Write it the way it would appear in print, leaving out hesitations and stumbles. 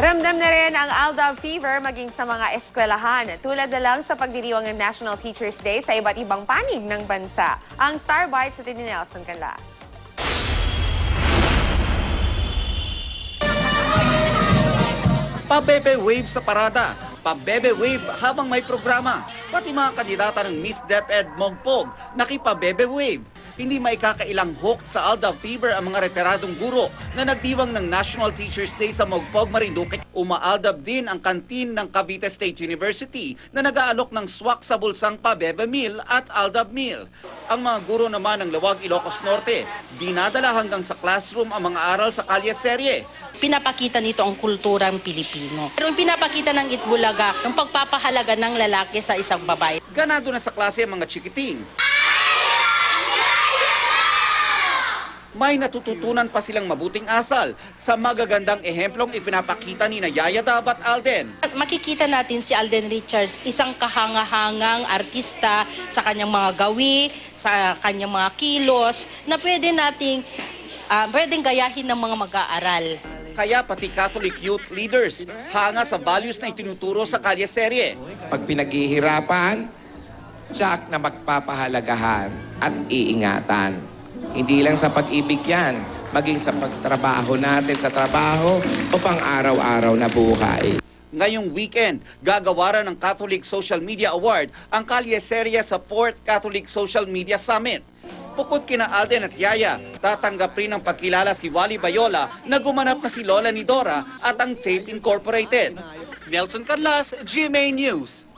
Ramdam na rin ang Aldab fever maging sa mga eskwelahan. Tulad na lang sa pagdiriwang ng National Teachers Day sa iba't ibang panig ng bansa. Ang Star Bites sa ni Nelson Canlas. Pabebe wave sa parada, pabebe wave habang may programa. Pati mga kandidata ng Miss DepEd Mogpog, nakipabebe wave. Hindi maikakailang hooked sa Aldab fever ang mga retiradong guro na nagdiwang ng National Teachers Day sa Mogpog, Marinduque. Umaaldab din ang kantin ng Cavite State University na nag-aalok ng swak sa bulsang pabebe meal at Aldab meal. Ang mga guro naman ng Lawag, Ilocos Norte, dinadala hanggang sa classroom ang mga aral sa kalye serye. Pinapakita nito ang kulturang Pilipino. Pero yung pinapakita ng Itbulaga, yung pagpapahalaga ng lalaki sa isang babae. Ganado na sa klase ang mga chikiting. May natututunan pa silang mabuting asal sa magagandang ehemplong ipinapakita ni Yaya Dab at Alden. Makikita natin si Alden Richards, isang kahangahangang artista sa kanyang mga gawi, sa kanyang mga kilos, na pwedeng gayahin ng mga mag-aaral. Kaya pati Catholic youth leaders hanga sa values na itinuturo sa kalye serye. Pag pinaghihirapan, tsak na magpapahalagahan at iingatan. Hindi lang sa pag-ibig yan, maging sa pagtrabaho natin sa trabaho o pang-araw-araw na buhay. Ngayong weekend, gagawaran ng Catholic Social Media Award ang kalye serye sa 4th Catholic Social Media Summit. Bukod kina Alden at Yaya, tatanggap rin ng pagkilala si Wally Bayola na gumanap na si Lola ni Dora at ang Tape Incorporated. Nelson Canlas, GMA News.